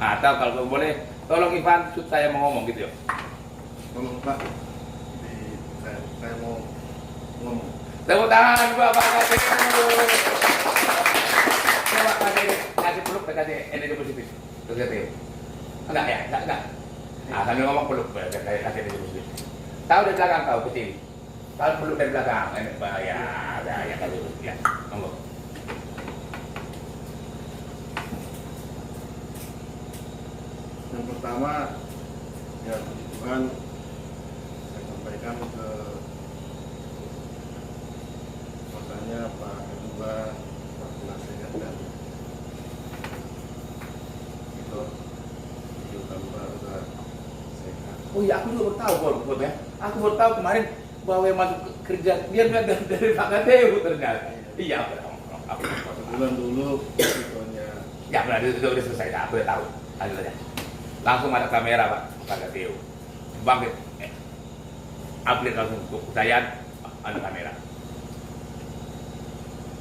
Atau kalau boleh, tolong Ivan, saya mau ngomong gitu ya. Tolong Pak, saya mau ngomong. Tepuk tangan Bapak kasih dulu. Coba kasih peluk, kasih energi positif. Terus ya, enggak ya, enggak. Nah, sambil ngomong peluk, kasih energi positif. Tahu dari belakang kau kecil. Tahu peluk dari belakang, ya kasih ya, monggo. Yang pertama, ya puji Tuhan, saya sampaikan ke makanya Pak Ketua, Pak Penasehat dan itu tambah udah sehat. Oh iya, aku juga baru tahu Bor, ya. Aku baru tahu kemarin bahwa yang masuk kerja dia dari Pak KTU ternyata. Iya, aku Sebulan dulu fotonya. ya benar itu udah selesai, aku udah tahu. Lanjut aja. Langsung ada kamera Pak KTU. Bangkit. Update langsung ke saya ada kamera.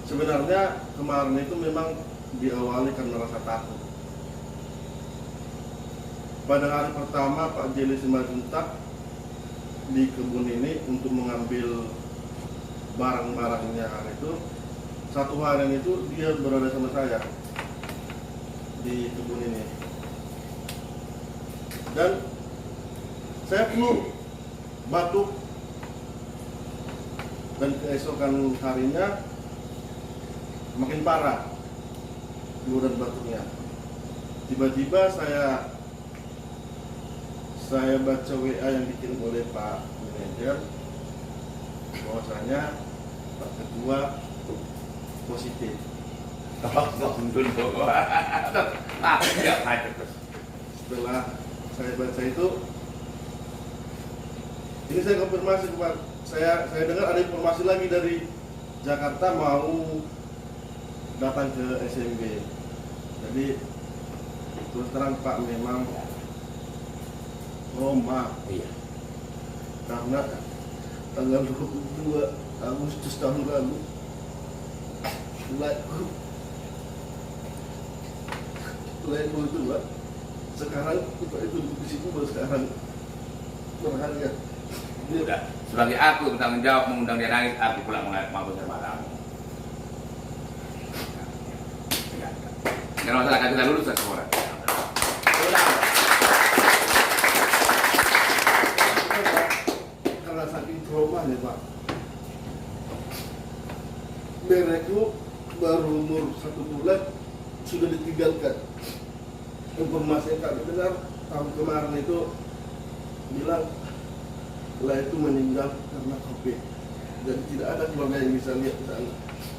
Sebenarnya kemarin itu memang diawali karena rasa takut. Pada hari pertama Pak Jeli Simanjuntak di kebun ini untuk mengambil barang-barangnya itu, satu hari itu dia berada sama saya di kebun ini. Dan saya flu, batuk, dan keesokan harinya makin parah flu dan batuknya. Tiba-tiba saya baca WA yang dikirim oleh Pak Manajer bahwasanya Pak Ketua positif. Setelah saya baca itu, ini saya konfirmasi kepada saya dengar ada informasi lagi dari Jakarta mau datang ke SMB. Jadi terus terang Pak, memang Roma, Iya. karena tanggal 22 Agustus tahun lalu mulai itu Pak. Sekarang itu di situ baru sekarang berharga. Udah, sebagai aku bertanggung jawab mengundang dia nangis, aku pula mengaku terima kamu. Jangan masalah, kita lulus semua orang. Karena saking trauma ya Pak, berekku baru umur 1 bulan sudah ditinggalkan. Informasi yang kami dengar tahun kemarin itu bilang lah itu meninggal karena COVID, dan tidak ada keluarga yang bisa lihat ke sana.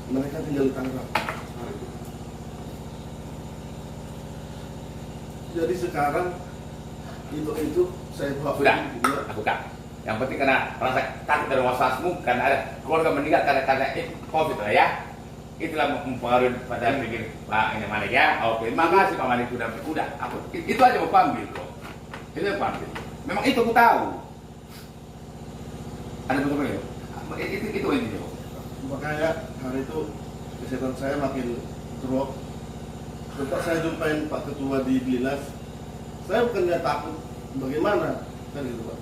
Mereka tinggal di Tangerang. Jadi sekarang itu saya bawa Sudah, aku kan. Yang penting karena rasa takut dan waswasmu karena ada keluarga meninggal karena COVID lah ya. Itulah mempengaruhi pada pikir Pak ini Manik ya. Oke, makasih Pak Manik sudah. Aku itu aja mau panggil kok. Itu yang panggil. Memang itu aku tahu. Ada betul ya? Itu intinya. Makanya hari itu kesehatan saya makin drop. Tempat saya jumpain Pak Ketua di Blinas, saya bukannya takut bagaimana kan gitu Pak.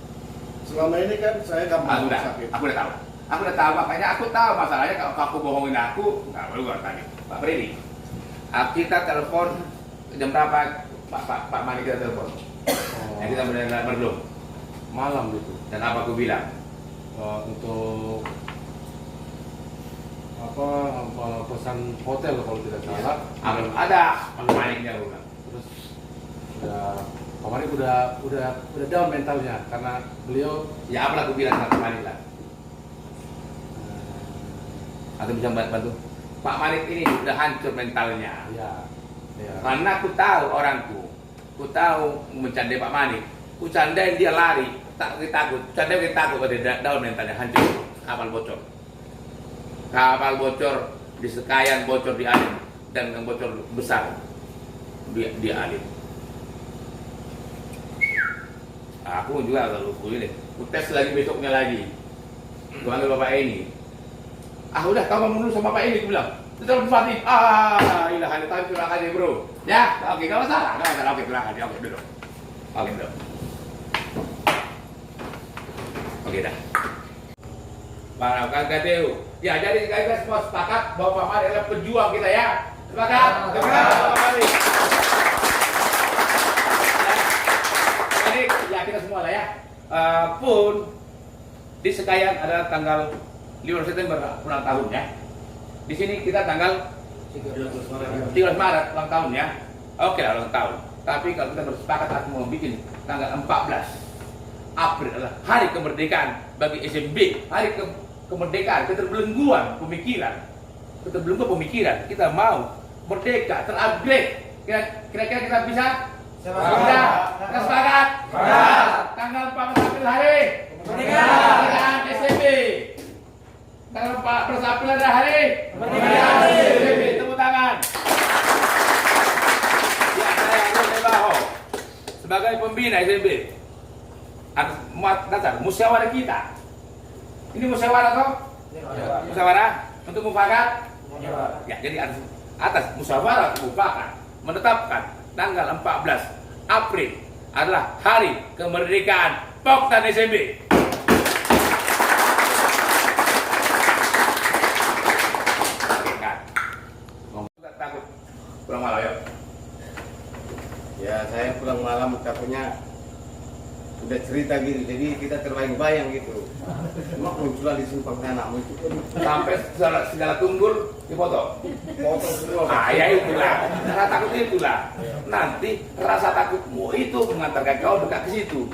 Selama ini kan saya gampang sakit. Aku udah tahu makanya aku tahu masalahnya kalau aku bohongin aku nggak perlu gua tanya Pak Freddy. Kita telepon jam berapa Pak Manik kita telepon? Yang kita benar-benar belum malam gitu. dan apa aku bilang? Untuk pesan hotel kalau tidak salah. Belum ada Pak Maniknya udah. Terus Pak Manik udah down mentalnya karena beliau Ya apa aku bilang sama Pak Manik lah? Atau bisa bantu? Pak Manik ini udah hancur mentalnya. ya Karena aku tahu orangku, aku tahu mencandai Pak Manik, aku candain dia lari, takut, candain dia takut pada daun mentalnya hancur, kapal bocor di Sekayan, bocor di Alim, dan yang bocor besar di Alim. Aku juga kalau ini, aku tes lagi besoknya lagi, aku panggil bapak ini. Ah udah, kamu mundur sama bapak ini, aku bilang. Tetap mati. Ah, ilah ada tapi terima kasih bro. Ya, oke, nggak masalah. Oke, terima kasih. Oke, duduk. Oke, duduk. Oke, dah. Para KTU. Ya, jadi kita semua sepakat bahwa Pak Mari adalah pejuang kita ya. Sepakat? Sepakat, Pak Mari. Jadi, ya kita semua lah ya. Pun di Sekayan adalah tanggal 5 September ulang tahun ya. Di sini kita tanggal 13 Maret ulang tahun ya. Oke lah ulang tahun. Tapi kalau kita bersepakat aku mau bikin tanggal 14 April adalah hari kemerdekaan bagi SMB, hari kemerdekaan, keterbelengguan pemikiran. Keterbelengguan pemikiran. Kita mau merdeka, terupgrade. Kira-kira kita bisa? Bisa. Kita sepakat? Tanggal 14 April hari kemerdekaan SMB. Tanggal 14 April ada hari kemerdekaan SMB. Tepuk tangan. Ya, saya Rode Baho sebagai pembina SMB atas dasar musyawarah kita. Ini musyawarah toh? Musyawarah untuk mufakat? Ya, jadi atas musyawarah mufakat menetapkan tanggal 14 April adalah hari kemerdekaan Poktan SMB. Takut pulang malam ya? Ya saya pulang malam takutnya udah cerita gitu, jadi kita terbayang-bayang gitu. Cuma munculan di simpang sana muncul. Sampai segala tunggul dipoto. Foto semua. Ah ya itulah, rasa takut itulah. Nanti rasa takutmu itu mengantarkan kau dekat ke situ.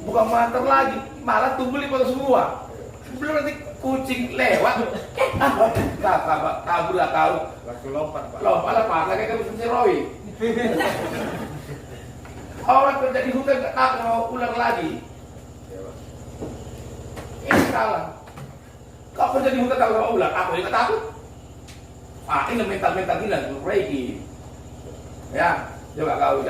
Bukan mengantar lagi, malah tunggul dipoto semua. Belum nanti kucing lewat. Kabur lah kau. Langsung lompat Pak. Lompatlah Pak, kayak kamu seperti Roy. Orang kerja di hutan gak takut mau ular lagi. Ya, Pak. Ini salah. Kau kerja di hutan takut sama ular, aku juga takut. Ah, ini mental gila, Reiki. Ya, coba kau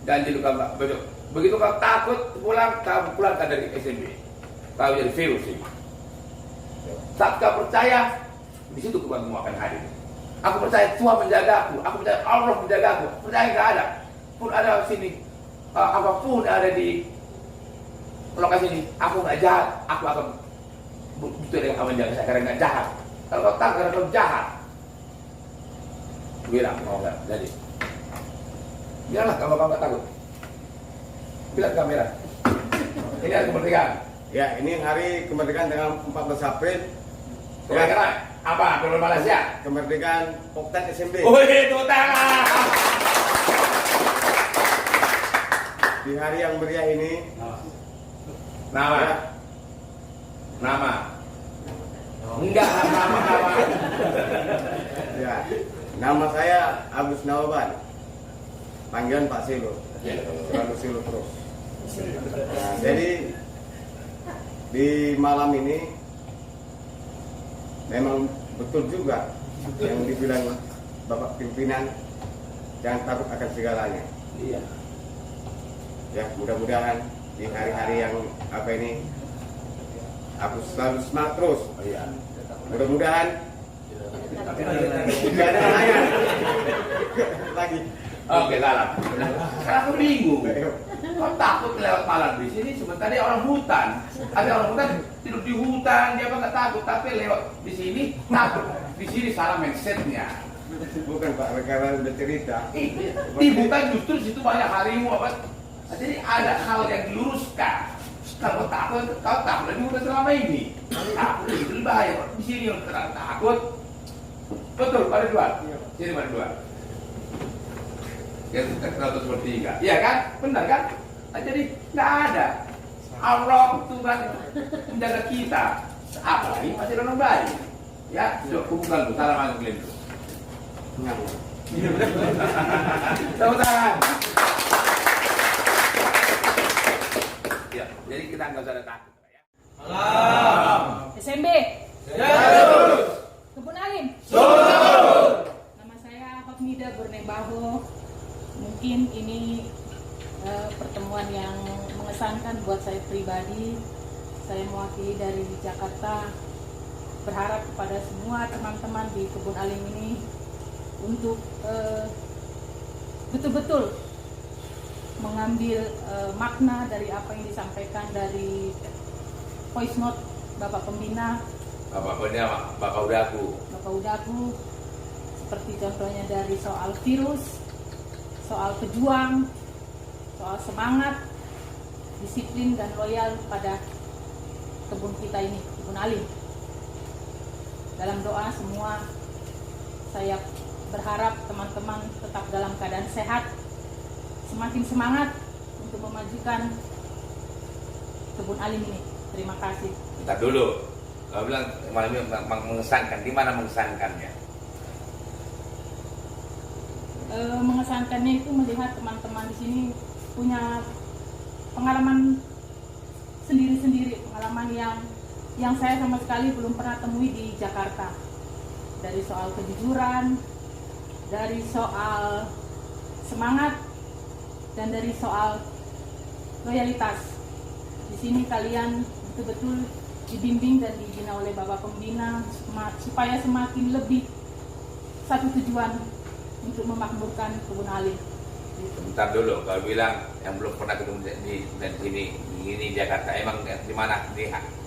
janji lu kau besok. Begitu kau takut pulang, kau pulangkan dari SMB. Kau jadi virus ini. Saat kau percaya, di situ Tuhanmu akan hadir. Aku percaya Tuhan menjagaku, aku percaya Allah menjagaku. Percaya nggak ada, pun ada sini, apapun ada di lokasi ini, aku nggak jahat, aku akan betul yang akan menjaga saya karena nggak jahat. Kalau kau takut karena kau jahat, bilang mau nggak jadi. Biarlah kalau kau nggak takut. Bilang kamera. Ini hari kemerdekaan. Ya ini hari kemerdekaan tanggal 14 April. Kira-kira apa? Film Malaysia? Kemerdekaan Poktan SMB. Wih, tepuk tangan. Di hari yang meriah ini, Nama. ya, Nama. Enggak, nama. ya, nama saya Agus Nawaban. Panggilan Pak Silo. Selalu Silo terus. Nah, jadi di malam ini memang betul juga yang dibilang Bapak pimpinan, jangan takut akan segalanya. Iya. Ya mudah-mudahan di hari-hari yang apa ini aku selalu semangat terus. Iya. Mudah-mudahan tidak ada halangan lagi. Oke, salah. Sekarang aku bingung. Kau takut lewat malam di sini, sebentar dia orang hutan. Ada orang hutan tidur di hutan, dia apa nggak takut, tapi lewat di sini takut. Di sini salah mindsetnya. Bukan Pak, karena udah cerita. Di hutan justru situ banyak harimau apa. Nah, jadi ada hal yang diluruskan. Kalau takut, kau takut di hutan selama ini. Takut itu lebih bahaya. Di sini yang terang takut. Betul, pada dua. Sini pada dua. Ya, 103. Iya kan? Benar kan? Nah, jadi nggak ada. Allah Tuhan itu menjaga kita. Apalagi masih orang baik. Ya, yuk hubungan tuh, salam alaikum kalian tuh. Tepuk tangan. Ya, jadi kita nggak usah ada takut. Ya. SMB. Kebun Alim. Nama saya Hotmida Bornebaho. Mungkin ini pertemuan yang mengesankan buat saya pribadi. Saya mewakili dari Jakarta berharap kepada semua teman-teman di Kebun Alim ini untuk betul-betul mengambil makna dari apa yang disampaikan dari voice note Bapak Pembina, Bapak Udaku. Bapak Udaku, seperti contohnya dari soal virus, soal pejuang, soal semangat, disiplin dan loyal pada kebun kita ini, Kebun Alim. Dalam doa semua, saya berharap teman-teman tetap dalam keadaan sehat, semakin semangat untuk memajukan Kebun Alim ini. Terima kasih. Bentar dulu. Kalau bilang malam ini mengesankan, di mana mengesankannya? Mengesankannya itu melihat teman-teman di sini punya pengalaman sendiri-sendiri, pengalaman yang saya sama sekali belum pernah temui di Jakarta. Dari soal kejujuran, dari soal semangat, dan dari soal loyalitas. Di sini kalian betul-betul dibimbing dan dibina oleh Bapak Pembina supaya semakin lebih satu tujuan untuk memakmurkan Kebun Alim. Bentar dulu, kalau bilang yang belum pernah ketemu di sini Jakarta, emang di mana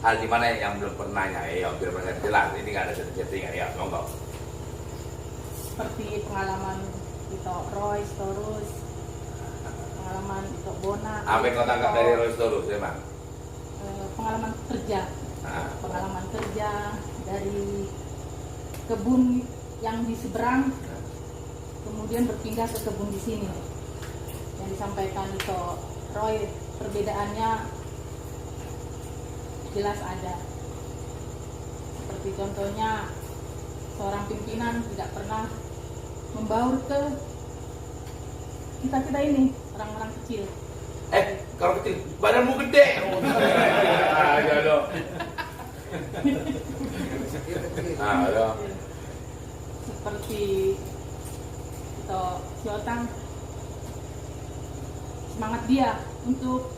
hal di mana yang belum pernahnya? Ya, biar mereka jelas. Ini nggak ada setting ya, monggo. Seperti pengalaman Tito Roy, Storus, pengalaman Tito Bona. Apa yang kau tangkap dari Roy Storus, emang? Pengalaman kerja, Nah, pengalaman kerja dari kebun yang di seberang, kemudian berpindah ke kebun di sini. Yang disampaikan Tito Roy, perbedaannya jelas ada. Seperti contohnya seorang pimpinan tidak pernah membaur ke kita ini, orang-orang kecil. kalau kecil, badanmu gede. Ya dong. Seperti Tito Siotang, semangat dia untuk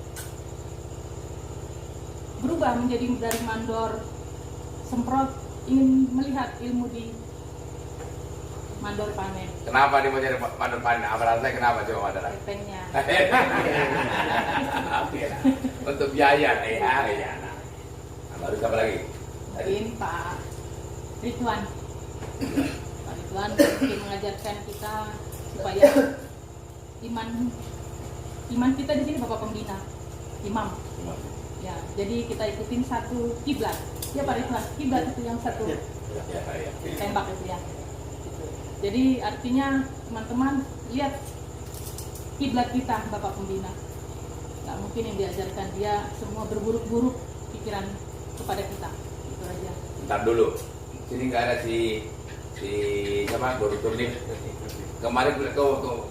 berubah menjadi dari mandor semprot, ingin melihat ilmu di mandor panen, Kenapa dia mau jadi mandor panen? Apa rasanya kenapa coba mandor? epengnya. Oke lah. Untuk biaya, ya. Nah, baru siapa lagi? Mungkin Pak Ridwan. Pak Ridwan mungkin mengajarkan kita supaya iman kita di sini Bapak Pembina, imam. Ya, jadi kita ikutin satu kiblat. Ya Pak Ridwan, kiblat itu yang satu Ya. tembak itu ya. Gitu. Jadi artinya teman-teman lihat kiblat kita Bapak Pembina. Nggak mungkin yang diajarkan dia semua berburuk-buruk pikiran kepada kita. Itu aja. Bentar dulu. Sini nggak ada si siapa? Baru nih. Kemarin kau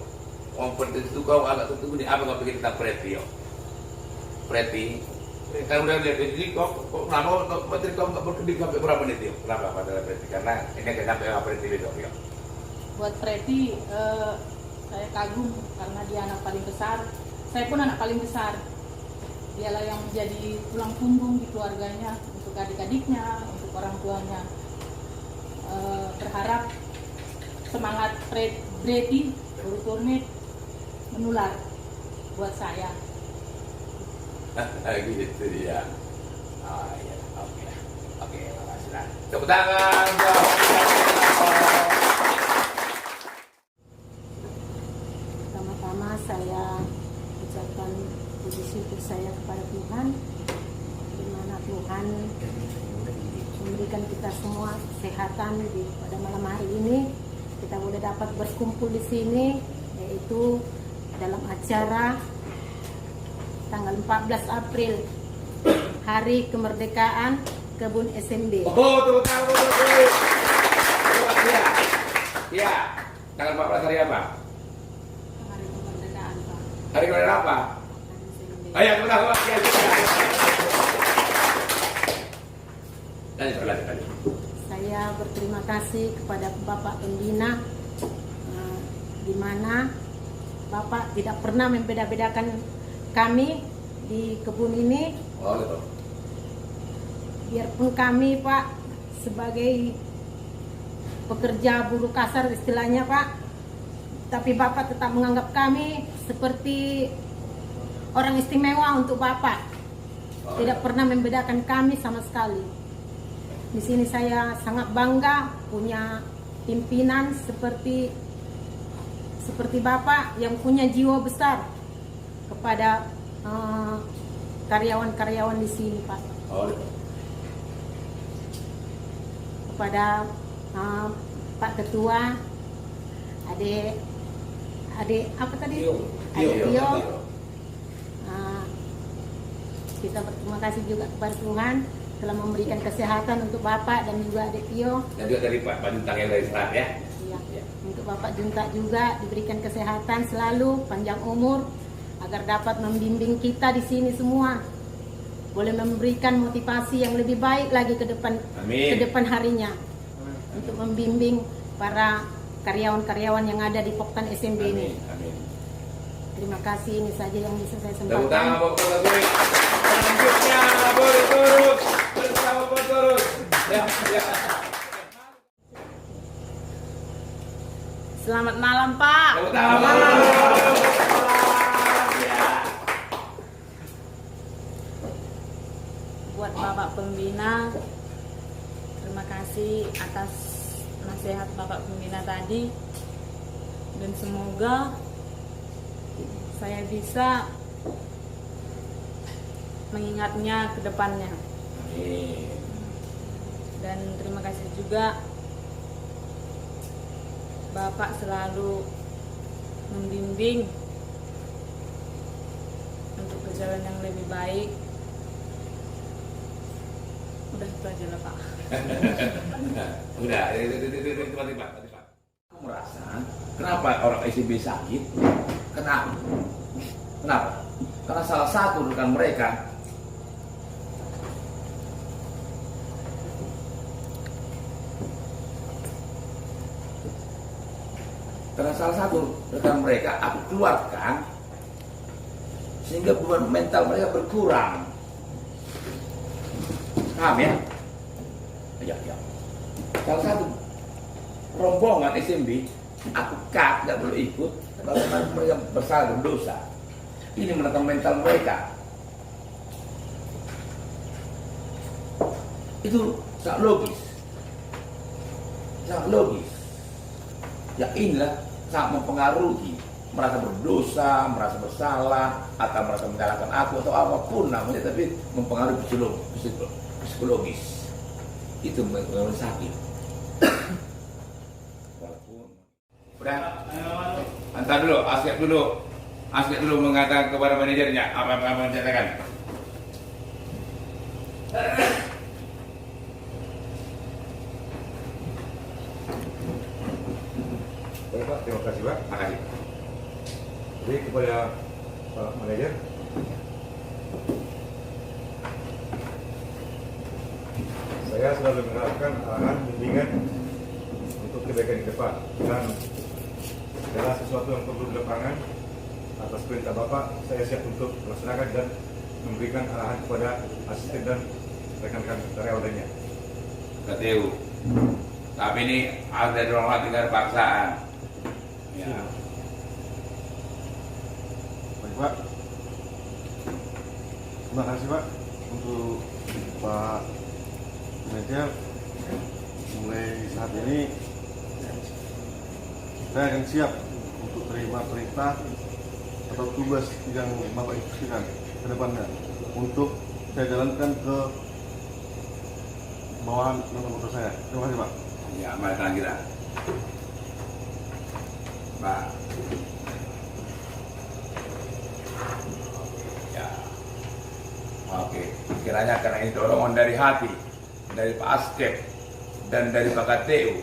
kompetisi itu kau agak tertunggu nih. Apa kau pikir tentang Preti? Preti. Kan udah lihat ini kok kenapa menteri kau nggak berkedip sampai berapa menit yo? Kenapa pada Preti? Karena ini nggak sampai apa Preti besok yo. Buat Preti, saya kagum karena dia anak paling besar. Saya pun anak paling besar. Dialah yang menjadi tulang punggung di keluarganya, untuk adik-adiknya, untuk orang tuanya. Berharap semangat Preti Turnet menular buat saya. Gitu dia. Oh iya, oke, makasih lah. Tepuk tangan. Pertama-tama saya ucapkan puji syukur saya kepada Tuhan, di mana Tuhan memberikan kita semua kesehatan pada malam hari ini. Kita boleh dapat berkumpul di sini, yaitu dalam acara tanggal 14 April, Hari Kemerdekaan Kebun SMB. Oh, tepuk tangan. Iya. Tanggal 14 hari apa? Hari kemerdekaan, Pak. Hari kemerdekaan apa? Ayo, tepuk tangan. Lanjut. Saya berterima kasih kepada Bapak Pembina, di mana Bapak tidak pernah membeda-bedakan kami di kebun ini. Oh, gitu. Biarpun kami Pak sebagai pekerja buruh kasar istilahnya Pak, tapi Bapak tetap menganggap kami seperti orang istimewa untuk Bapak. Tidak pernah membedakan kami sama sekali. Di sini saya sangat bangga punya pimpinan seperti Bapak yang punya jiwa besar kepada karyawan-karyawan di sini Pak. Kepada Pak Ketua, adik apa tadi? Adik Tio. Kita berterima kasih juga kepada Tuhan telah memberikan kesehatan untuk Bapak dan juga adik Tio. Dan juga dari Pak Junta yang dari Selat ya. Iya. Untuk Bapak Junta juga diberikan kesehatan selalu, panjang umur, agar dapat membimbing kita di sini semua. Boleh memberikan motivasi yang lebih baik lagi ke depan. Amin. Ke depan harinya. Untuk membimbing para karyawan-karyawan yang ada di Poktan SMB ini. Amin. Terima kasih, ini saja yang bisa saya Tepuk tangan sampaikan. buat Pak Suri. Selanjutnya boleh turun bersama Pak Turun. Ya. Selamat malam Pak. Tepuk tangan. Ya. Buat Bapak Pembina, terima kasih atas nasihat Bapak Pembina tadi, dan semoga saya bisa mengingatnya ke depannya. Amin. Dan terima kasih juga Bapak selalu membimbing untuk ke jalan yang lebih baik. Udah itu aja lah Pak. Udah, tiba-tiba. Aku merasa kenapa orang SMB sakit? Kenapa? Karena salah satu rekan mereka aku keluarkan sehingga beban mental mereka berkurang. Paham ya? Ya. Salah satu rombongan SMB aku nggak boleh ikut, bagaimana mereka bersalah berdosa. Ini menentang mental mereka. Itu sangat logis. Ya inilah sangat mempengaruhi, merasa berdosa, merasa bersalah, atau merasa menyalahkan aku atau apapun namanya, tapi mempengaruhi psikologis. Itu mempengaruhi sakit. Udah, antar dulu, Asep dulu mengatakan kepada manajernya apa yang menceritakan. Baik Pak, terima kasih Pak. Makasih. Jadi kepada Pak Manajer, saya selalu menerapkan arahan bimbingan untuk kebaikan ke depan, dan segala sesuatu yang perlu di lapangan atas perintah Bapak, saya siap untuk melaksanakan dan memberikan arahan kepada asisten dan rekan-rekan karyawan lainnya. KTU. Tapi ini ada dorongan tinggal paksaan. Ya. Baik Pak, terima kasih Pak untuk Pak Manajer. Mulai saat ini saya akan siap untuk terima perintah atau tugas yang Bapak instruksikan ke depannya untuk saya jalankan ke bawahan motor saya. Terima kasih Pak. Ya, mari kita. Pak. Ya. Oke, kiranya karena ini dorongan dari hati, dari Pak Askep dan dari Pak KTU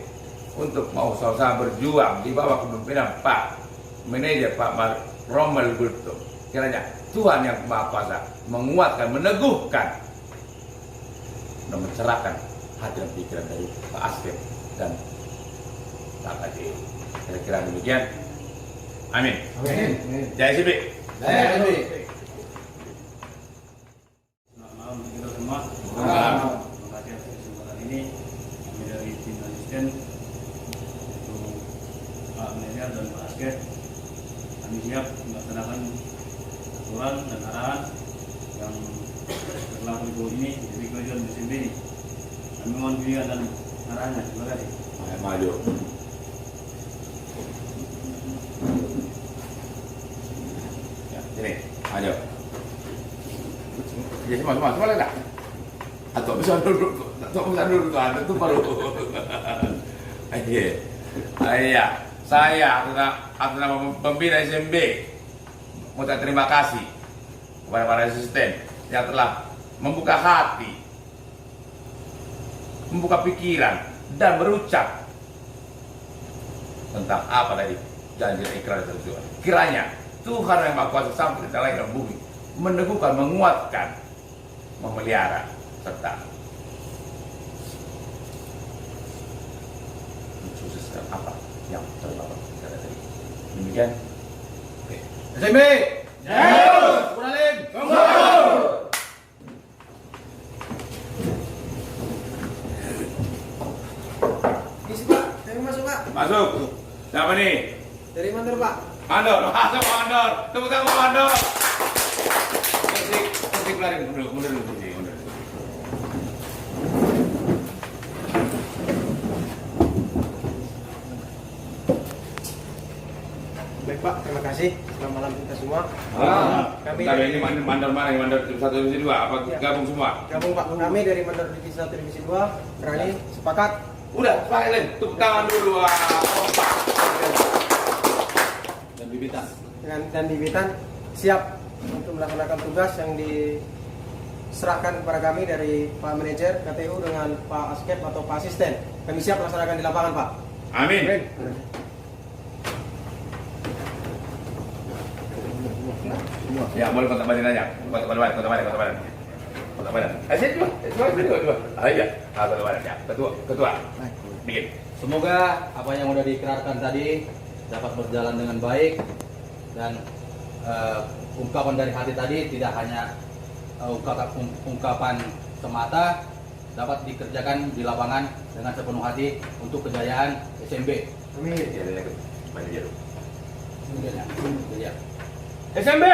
untuk mau sama-sama berjuang di bawah kepemimpinan Pak Manajer Pak Rommel Gultom. Kiranya Tuhan yang Maha Kuasa menguatkan, meneguhkan dan mencerahkan hati dan pikiran dari Pak Askep dan Pak KTU. Kira-kira demikian. Amin. Jaya SMB. Selamat malam kita semua. Selamat malam. Terima kasih atas kesempatan ini. asisten, untuk Pak Manajer dan Pak Asket. Kami siap melaksanakan aturan dan arahan yang berlaku di bawah ini, jadi kewajiban SMB ini. Kami mohon bimbingan dan arahannya. Terima kasih. Maju. Ya, sini, maju. Ya, semua lihat. Atau bisa dulu tuh baru. Iya, saya atas nama pembina SMB mengucapkan terima kasih kepada para asisten yang telah membuka hati, membuka pikiran, dan berucap tentang apa tadi janji ikrar dan tujuan. Kiranya Tuhan yang Maha Kuasa sampai di langit dan bumi meneguhkan, menguatkan, memelihara serta mensukseskan apa yang telah Bapak katakan tadi. Demikian. Oke. SMB. Kuralin. Misi Pak, saya masuk Pak. Masuk. Siapa nih? Dari Mandor Pak. Mandor, masuk Mandor. Tepuk tangan Pak Mandor. Kursi kelarin, mundur dulu kursi, mundur. Baik Pak, terima kasih. Selamat malam kita semua. Kami Kalau dari ini mandor mana? Yang mandor divisi 1 divisi 2 apa Ya. gabung semua? gabung Pak. Kami dari Mandor Divisi 1 Divisi 2 berani sepakat Udah, sepakat Len. Tepuk tangan dulu. Kompak. Dan bibitan. dan Bibitan siap untuk melaksanakan tugas yang diserahkan kepada kami dari Pak Manajer KTU dengan Pak Askep atau Pak Asisten. Kami siap melaksanakan di lapangan Pak. Amin. Ya, boleh kontak badan aja. Kontak badan. Sini dua. Iya. Kontak badan ya. Ketua. Bikin. Semoga apa yang sudah diikrarkan tadi dapat berjalan dengan baik dan ungkapan dari hati tadi tidak hanya ungkapan semata, dapat dikerjakan di lapangan dengan sepenuh hati untuk kejayaan SMB. Amin. Manajer. Ya. SMB.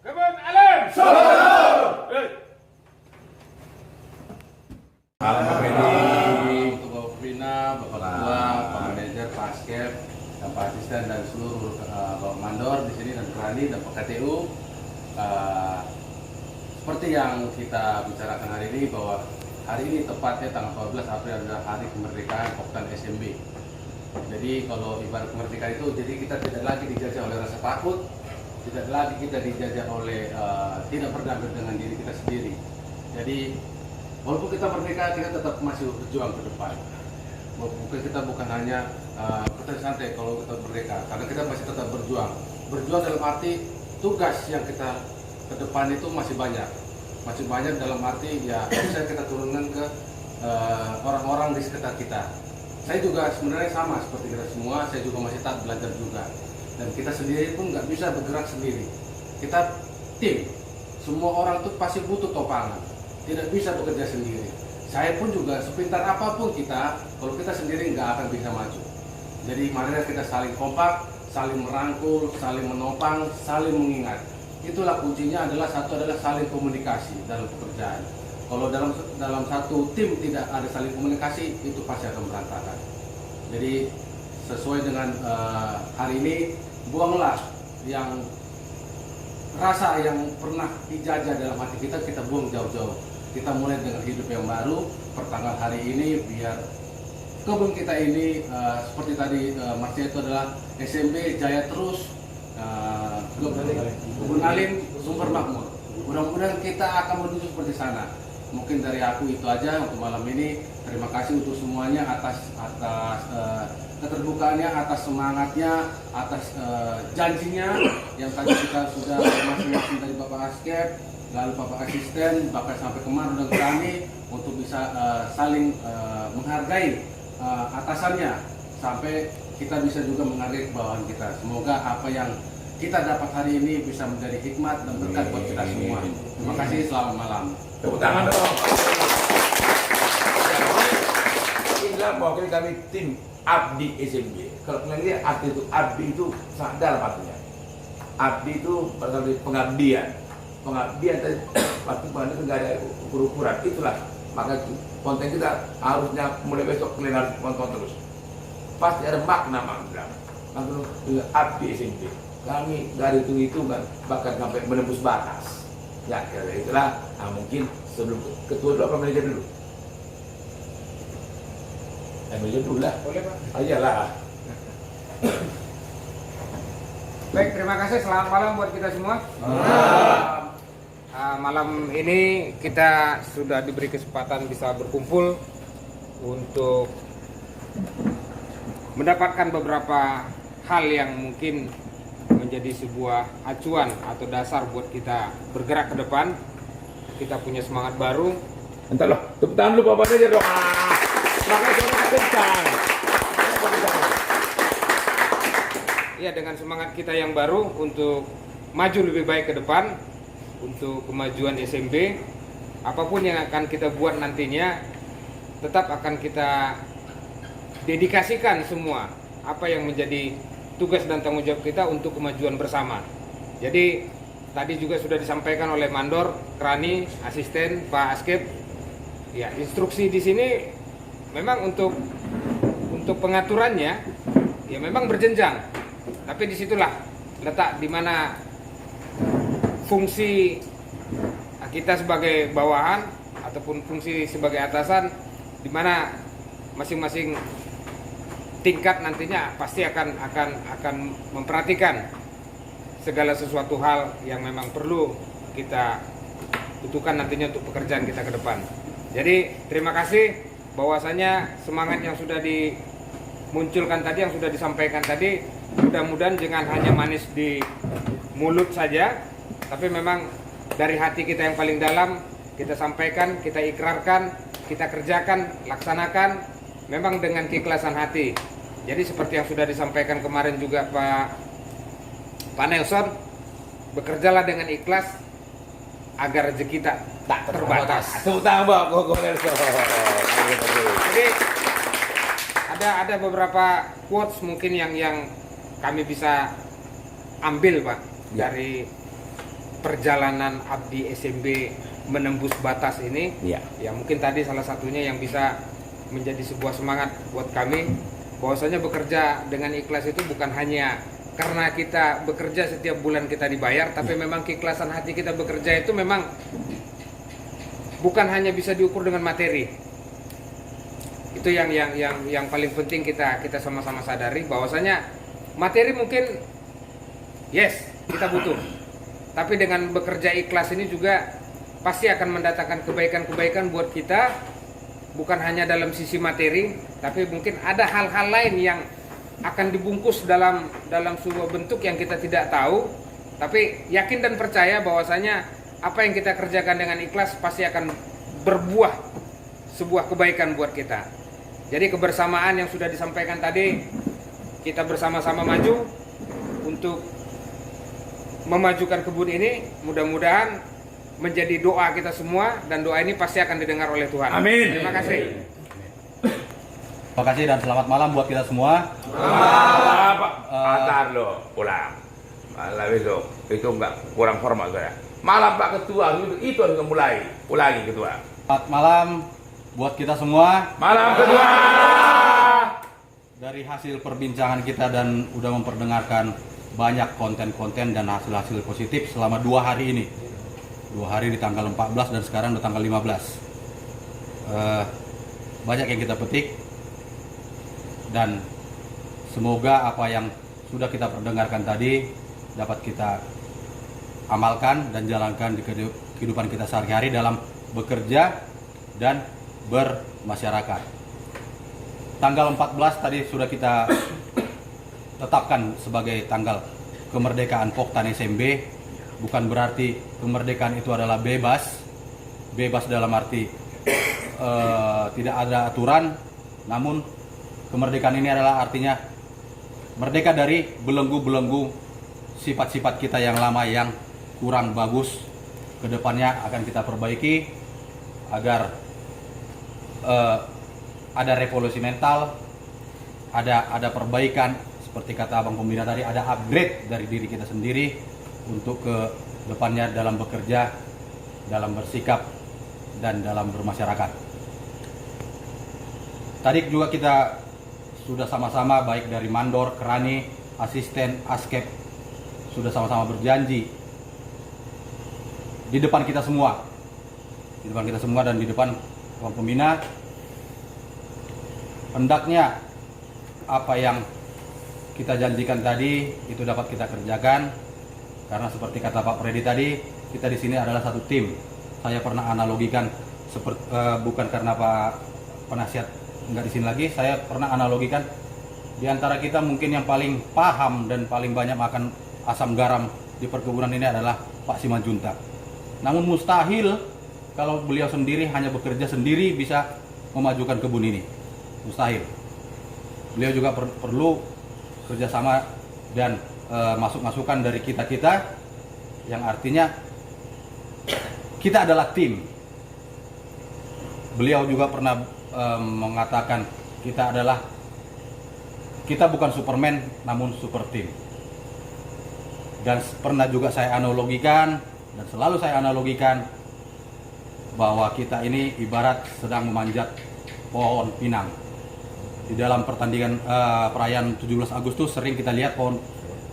Kebun Alam. Untuk Bapak Pina, Bapak Ketua, Pak Manajer, Pak Askep, dan Pak Asisten dan seluruh Bapak Mandor di sini dan Kerani dan Pak KTU. Seperti yang kita bicarakan hari ini bahwa hari ini tepatnya tanggal 14 April adalah hari kemerdekaan Poktan SMB. Jadi kalau ibarat kemerdekaan itu, jadi kita tidak lagi dijajah oleh rasa takut, tidak lagi kita dijajah oleh tidak berdamai dengan diri kita sendiri. Jadi walaupun kita merdeka, kita tetap masih berjuang ke depan. Mungkin kita bukan hanya kita santai kalau kita merdeka, karena kita masih tetap berjuang. Berjuang dalam arti tugas yang kita ke depan itu masih banyak dalam arti ya bisa kita turunkan ke orang-orang di sekitar kita. Saya juga sebenarnya sama seperti kita semua, saya juga masih tak belajar juga. Dan kita sendiri pun nggak bisa bergerak sendiri. Kita tim, semua orang tuh pasti butuh topangan, tidak bisa bekerja sendiri. Saya pun juga sepintar apapun kita, kalau kita sendiri nggak akan bisa maju. Jadi marilah kita saling kompak, saling merangkul, saling menopang, saling mengingat. Itulah kuncinya adalah saling komunikasi dalam pekerjaan. Kalau dalam satu tim tidak ada saling komunikasi, itu pasti akan berantakan. Jadi sesuai dengan hari ini, buanglah yang rasa yang pernah dijajah dalam hati kita buang jauh-jauh. Kita mulai dengan hidup yang baru, pertanggal hari ini biar kebun kita ini seperti tadi maksudnya itu adalah SMB jaya terus, kebun alim sumber makmur. Mudah-mudahan kita akan menuju seperti sana. Mungkin dari aku itu aja untuk malam ini. Terima kasih untuk semuanya atas keterbukaannya, atas semangatnya, atas janjinya yang tadi kita sudah masing-masing dari Bapak Askep, lalu Bapak Asisten, bahkan sampai kemarin dan kami untuk bisa saling menghargai atasannya sampai kita bisa juga menghargai bawahan kita. Semoga apa yang kita dapat hari ini bisa menjadi hikmat dan berkat buat kita semua. Terima kasih, selamat malam. Tepuk tangan dong. bilang bahwa kami tim abdi SMB. Kalau kalian lihat arti itu, abdi itu sangat dalam artinya. Abdi itu berarti pengabdian. Pengabdian tadi waktu pengabdian itu nggak ada ukur-ukuran. Itulah maka konten kita harusnya mulai besok kalian harus tonton terus. Pasti ada makna. Maksudnya abdi SMB. Kami dari hitung-hitungan bahkan sampai menembus batas. Ya kira itulah. Nah, mungkin sebelum ketua dulu apa manajer dulu? Manajer dulu lah. Boleh Pak. Ayolah. Baik, terima kasih. Selamat malam buat kita semua. Malam ini kita sudah diberi kesempatan bisa berkumpul untuk mendapatkan beberapa hal yang mungkin menjadi sebuah acuan atau dasar buat kita bergerak ke depan. Kita punya semangat baru. Entar loh, tepuk tangan dulu Pak Manajer dong. Makanya suara kencang. Ya, dengan semangat kita yang baru untuk maju lebih baik ke depan, untuk kemajuan SMB, apapun yang akan kita buat nantinya, tetap akan kita dedikasikan semua apa yang menjadi tugas dan tanggung jawab kita untuk kemajuan bersama. Jadi tadi juga sudah disampaikan oleh Mandor, Krani, asisten Pak Askep. Ya, instruksi di sini memang untuk pengaturannya ya memang berjenjang. Tapi disitulah letak di mana fungsi kita sebagai bawahan ataupun fungsi sebagai atasan, di mana masing-masing tingkat nantinya pasti akan memperhatikan segala sesuatu hal yang memang perlu kita butuhkan nantinya untuk pekerjaan kita ke depan. Jadi terima kasih bahwasanya semangat yang sudah dimunculkan tadi, yang sudah disampaikan tadi, mudah-mudahan jangan hanya manis di mulut saja, tapi memang dari hati kita yang paling dalam kita sampaikan, kita ikrarkan, kita kerjakan, laksanakan memang dengan keikhlasan hati. Jadi seperti yang sudah disampaikan kemarin juga Pak Nelson, bekerjalah dengan ikhlas agar rezeki tak terbatas. Tepuk tangan Pak Nelson. Jadi ada beberapa quotes mungkin yang kami bisa ambil Pak dari perjalanan abdi SMB menembus batas ini. Ya mungkin tadi salah satunya yang bisa menjadi sebuah semangat buat kami, bahwasanya bekerja dengan ikhlas itu bukan hanya karena kita bekerja setiap bulan kita dibayar, tapi memang keikhlasan hati kita bekerja itu memang bukan hanya bisa diukur dengan materi. Itu yang paling penting kita sama-sama sadari, bahwasanya materi mungkin yes kita butuh, tapi dengan bekerja ikhlas ini juga pasti akan mendatangkan kebaikan-kebaikan buat kita, bukan hanya dalam sisi materi, tapi mungkin ada hal-hal lain yang akan dibungkus dalam sebuah bentuk yang kita tidak tahu, tapi yakin dan percaya bahwasanya apa yang kita kerjakan dengan ikhlas pasti akan berbuah sebuah kebaikan buat kita. Jadi kebersamaan yang sudah disampaikan tadi, kita bersama-sama maju untuk memajukan kebun ini, mudah-mudahan menjadi doa kita semua, dan doa ini pasti akan didengar oleh Tuhan. Amin. Terima kasih. Terima kasih dan selamat malam buat kita semua. Pak, antar lo pulang. Malam besok itu enggak kurang formal saya. Malam Pak Ketua itu harus mulai. Ulangi Ketua. Selamat malam buat kita semua. Malam Ketua. Dari hasil perbincangan kita dan udah memperdengarkan banyak konten-konten dan hasil-hasil positif selama 2 hari ini. 2 hari di tanggal 14 dan sekarang di tanggal 15. Banyak yang kita petik, dan semoga apa yang sudah kita perdengarkan tadi dapat kita amalkan dan jalankan di kehidupan kita sehari-hari dalam bekerja dan bermasyarakat. Tanggal 14 tadi sudah kita tetapkan sebagai tanggal kemerdekaan Poktan SMB. Bukan berarti kemerdekaan itu adalah bebas dalam arti tidak ada aturan, namun kemerdekaan ini adalah artinya merdeka dari belenggu-belenggu sifat-sifat kita yang lama yang kurang bagus. Kedepannya akan kita perbaiki agar ada revolusi mental, ada perbaikan seperti kata Abang Pembina tadi, ada upgrade dari diri kita sendiri untuk ke depannya dalam bekerja, dalam bersikap, dan dalam bermasyarakat. Tadi juga kita sudah sama-sama baik dari mandor, kerani, asisten, askep sudah sama-sama berjanji di depan kita semua, dan di depan Abang Pembina, hendaknya apa yang kita janjikan tadi itu dapat kita kerjakan, karena seperti kata Pak Freddy tadi, kita di sini adalah satu tim. Saya pernah analogikan bukan karena Pak penasihat nggak di sini lagi, saya pernah analogikan di antara kita mungkin yang paling paham dan paling banyak makan asam garam di perkebunan ini adalah Pak Simanjuntak. Namun mustahil kalau beliau sendiri hanya bekerja sendiri bisa memajukan kebun ini. Mustahil. Beliau juga perlu kerjasama dan masukan dari kita-kita, yang artinya kita adalah tim. Beliau juga pernah mengatakan kita bukan Superman namun super tim. Dan pernah juga saya analogikan dan selalu saya analogikan bahwa kita ini ibarat sedang memanjat pohon pinang. Di dalam pertandingan perayaan 17 Agustus sering kita lihat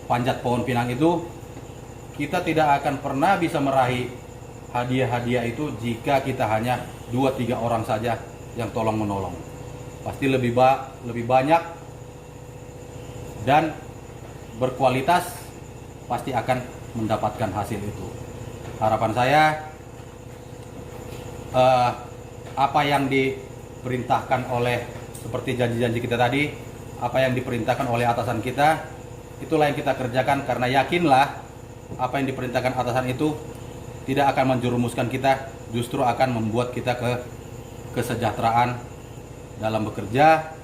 panjat pohon pinang itu, kita tidak akan pernah bisa meraih hadiah-hadiah itu jika kita hanya 2-3 orang saja yang tolong menolong. Pasti lebih banyak dan berkualitas, pasti akan mendapatkan hasil itu. Harapan saya apa yang diperintahkan oleh, seperti janji-janji kita tadi, apa yang diperintahkan oleh atasan kita, itulah yang kita kerjakan, karena yakinlah apa yang diperintahkan atasan itu tidak akan menjerumuskan kita, justru akan membuat kita kesejahteraan dalam bekerja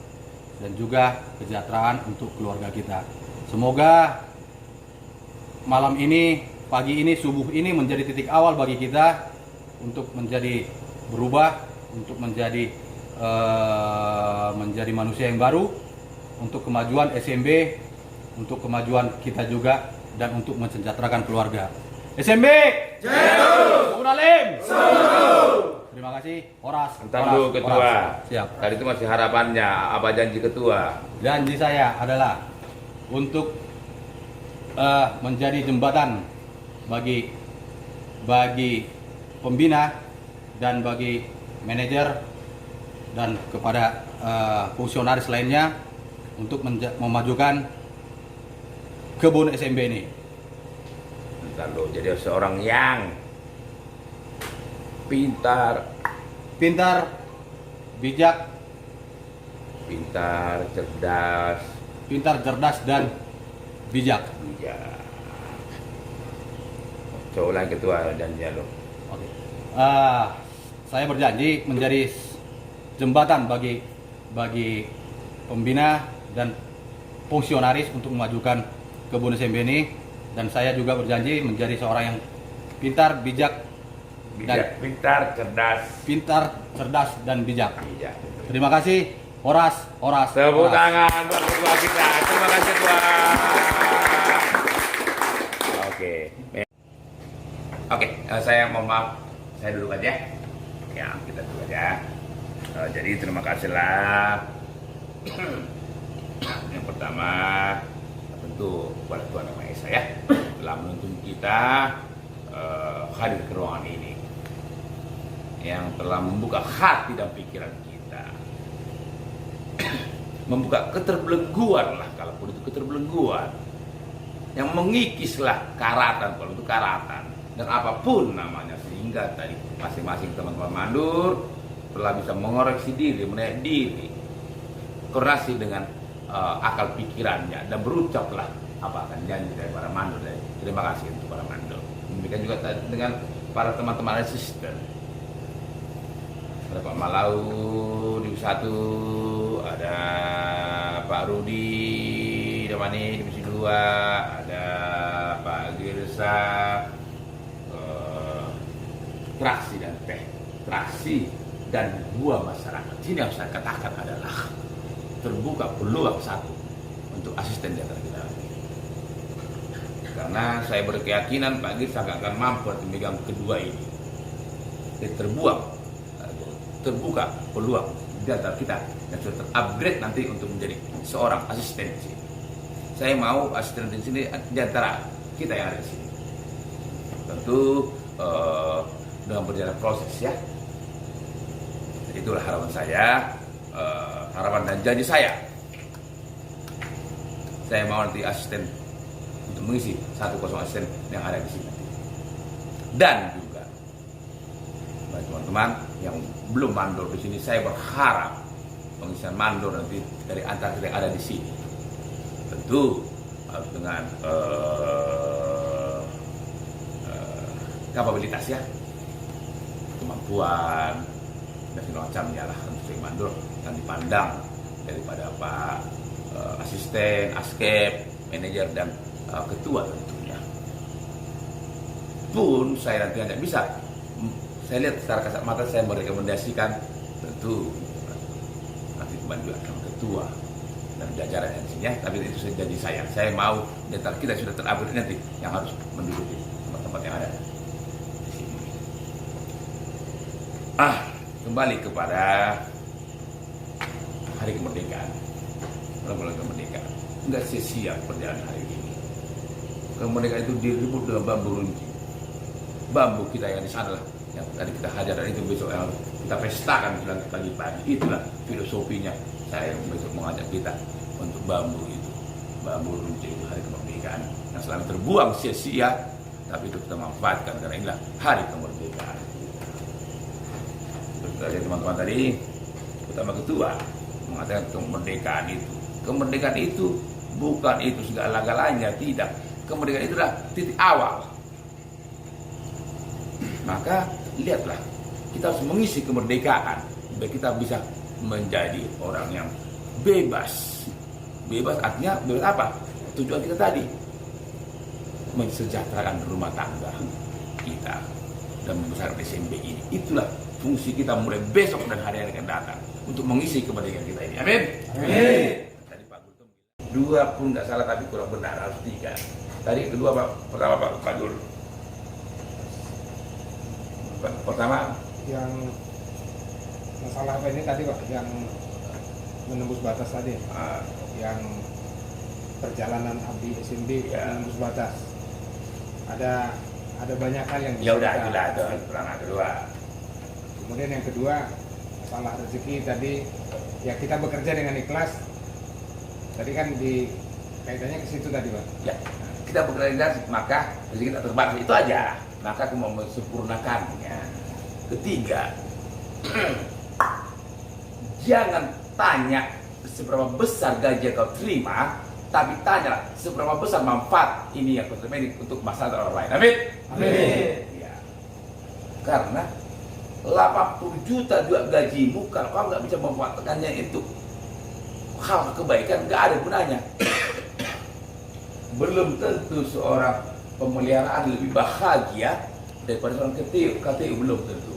dan juga kesejahteraan untuk keluarga kita. Semoga malam ini, pagi ini, subuh ini menjadi titik awal bagi kita untuk menjadi berubah, untuk menjadi manusia yang baru, untuk kemajuan SMB, untuk kemajuan kita juga, dan untuk mensejahterakan keluarga. SMB! Jaya! Bangun Alim! Terima kasih, Horas. Entar dulu Ketua. Horas. Siap. Tadi itu masih harapannya, apa janji Ketua? Janji saya adalah untuk menjadi jembatan bagi pembina dan bagi manajer dan kepada fungsionaris lainnya untuk memajukan kebun SMB ini. Entar dulu, jadi seorang yang pintar, bijak, cerdas dan bijak. Coba Ketua janjinya lo. Oke. Saya berjanji menjadi jembatan bagi pembina dan fungsionaris untuk memajukan kebun SMB ini, dan saya juga berjanji menjadi seorang yang pintar, cerdas dan bijak. Terima kasih, Horas. Tepuk tangan buat Ketua kita. Terima kasih Ketua. Oke, saya mohon maaf, saya duduk aja. Ya, kita duduk aja. Jadi terima kasihlah. Yang pertama tentu kepada Tuhan Yang Maha Esa ya, telah menuntun kita hadir ke ruangan ini, yang telah membuka hati dan pikiran kita, membuka keterbelengguan lah, kalaupun itu keterbelengguan, yang mengikislah karatan, kalau itu karatan, dan apapun namanya, sehingga tadi masing-masing teman-teman mandur telah bisa mengoreksi diri, menaik diri, koordinasi dengan akal pikirannya, dan berucaplah apa akan janji dari para mandur. Terima kasih untuk para mandur. Demikian juga dengan para teman-teman asisten. Ada Pak Malau di 1, ada Pak Rudi Damani di 2, ada Pak Girsa traksi dan buah masyarakat. sini yang saya katakan adalah terbuka peluang satu untuk asisten di antara kita. Karena saya berkeyakinan Pak Gir sangat akan mampu memegang kedua ini. Jadi terbuka peluang di antara kita yang sudah terupgrade nanti untuk menjadi seorang asisten di sini. Saya mau asisten di sini di antara kita yang ada di sini. Tentu dengan berjalan proses ya. Itulah harapan saya, harapan dan janji saya. Saya mau nanti asisten untuk mengisi 1 asisten yang ada di sini. Dan juga bagi teman-teman yang belum mandor di sini, saya berharap pengisian mandor nanti dari antara kita yang ada di sini. Tentu dengan kapabilitas ya, kemampuan dan segala macamnya lah untuk mandor yang dipandang daripada Pak asisten, askep, manajer dan ketua tentunya. Pun saya nanti hanya bisa, saya lihat secara kasat mata saya merekomendasikan tentu nanti juga sama ketua dan jajaran yang di sini ya. Tapi itu janji saya. Saya mau data kita sudah terupgrade nanti yang harus menduduki tempat-tempat yang ada di sini. Kembali kepada hari kemerdekaan. Bulan kemerdekaan. Enggak sia-sia perjalanan hari ini. Kemerdekaan itu direbut dengan bambu runcing. Bambu kita yang di sana lah yang tadi kita hajar, dan itu besok yang kita pestakan pagi-pagi. Itulah filosofinya saya besok mengajak kita untuk bambu itu, bambu runcing hari kemerdekaan yang selama terbuang sia-sia, tapi itu kita manfaatkan karena inilah hari kemerdekaan. Dari teman-teman tadi, utama ketua mengatakan kemerdekaan itu bukan itu segala-galanya, tidak. Kemerdekaan itulah titik awal. Maka lihatlah, kita harus mengisi kemerdekaan biar kita bisa menjadi orang yang bebas. Bebas artinya bebas apa? Tujuan kita tadi mensejahterakan rumah tangga kita dan membesarkan SMB ini. Itulah fungsi kita mulai besok dan hari yang akan datang untuk mengisi kemerdekaan kita ini. Amin. Amin. Tadi Pak Gul 2 pun nggak salah, tapi kurang benar, harus 3. Tadi kedua Pak, pertama Pak Gul. Pertama yang masalah apa ini tadi Pak, yang menembus batas tadi, yang perjalanan abdi SMB menembus batas. Ada banyak hal yang ya udah itulah itu pertama. Kedua, kemudian yang kedua masalah rezeki tadi, ya kita bekerja dengan ikhlas. Tadi kan di kaitannya ke situ tadi Pak. Ya, kita bekerja maka rezeki kita terbatas, itu aja. Maka aku mau mensempurnakannya. Ketiga, jangan tanya seberapa besar gaji yang kau terima, tapi tanyalah seberapa besar manfaat ini yang kau terima ini untuk masalah orang lain. Amin. Amin. Ya. Karena 80 juta juga gajimu, kalau kau nggak bisa memanfaatkannya itu hal kebaikan, nggak ada gunanya. Belum tentu seorang pemeliharaan lebih bahagia daripada seorang KTU belum tentu.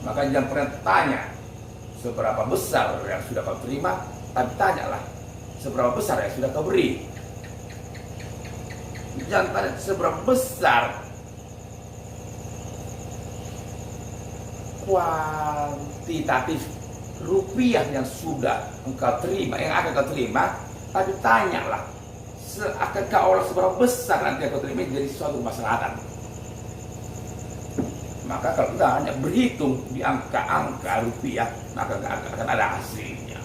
Maka jangan pernah tanya seberapa besar yang sudah kau terima, tapi tanyalah seberapa besar yang sudah kau beri. Jangan tanya seberapa besar kuantitatif rupiah yang sudah engkau terima, yang akan kau terima, tapi tanyalah akan kau olah seberapa besar nanti yang kau terima jadi suatu kemaslahatan. Maka kalau kita hanya berhitung di angka-angka rupiah, maka nggak akan ada hasilnya.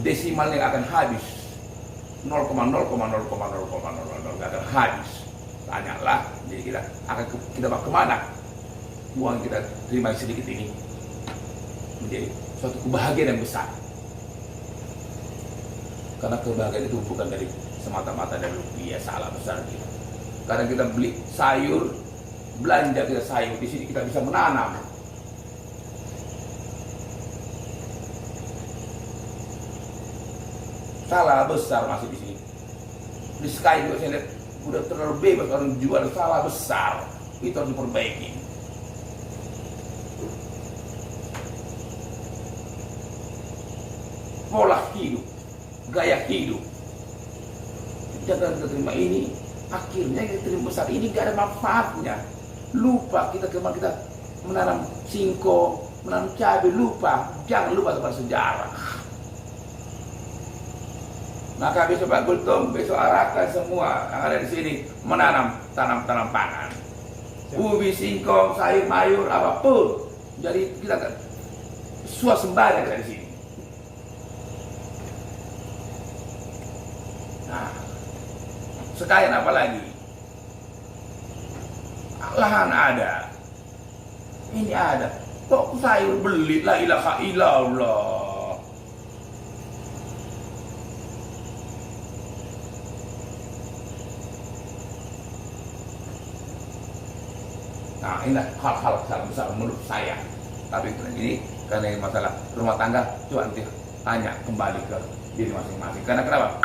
Desimalnya akan habis 0,0,0,0,000 nggak akan habis. Tanyalah, jadi kita mau kemana uang kita terima sedikit ini menjadi suatu kebahagiaan yang besar. Karena kebahagiaan itu bukan dari semata-mata dari rupiah, salah besar kita. Kadang kita beli sayur, belanja kita sayur di sini kita bisa menanam. Salah besar masih di sini. Di Sky juga saya lihat udah terlalu bebas orang jual, salah besar. itu harus diperbaiki. Pola hidup, gaya hidup. Jangan kita terima ini, akhirnya kita terima besar ini gak ada manfaatnya. Lupa kita kemarin kita menanam singkong, menanam cabai, lupa. Jangan lupa kepada sejarah. Maka besok Pak Gultom, besok arahkan semua yang ada di sini menanam tanam pangan. Ubi, singkong, sayur, mayur, apapun. Jadi kita swasembada dari sini. Nah, sekalian apa lagi? Lahan ada, ini ada. Kok sayur beli? La ilaha illallah. Nah, inilah hal-hal besar menurut saya. Tapi ini karena ini masalah rumah tangga, coba nanti tanya kembali ke diri masing-masing. Karena kenapa?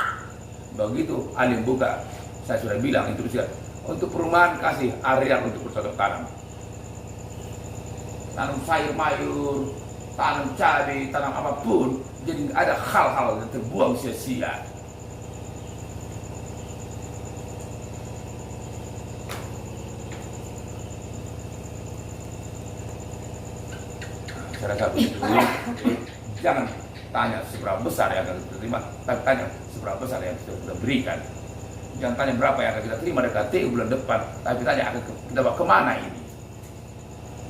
Begitu alim buka, saya sudah bilang itu sudah untuk perumahan kasih area untuk bercocok tanam. Tanam sayur mayur, tanam cabai, tanam apapun. Jadi ada hal-hal yang terbuang sia-sia. Saya rasa begitu. Jangan tanya seberapa besar yang akan kita terima, tapi tanya seberapa besar yang kita berikan. Jangan tanya berapa yang akan kita terima dari KTU bulan depan, tapi tanya akan kita bawa kemana ini.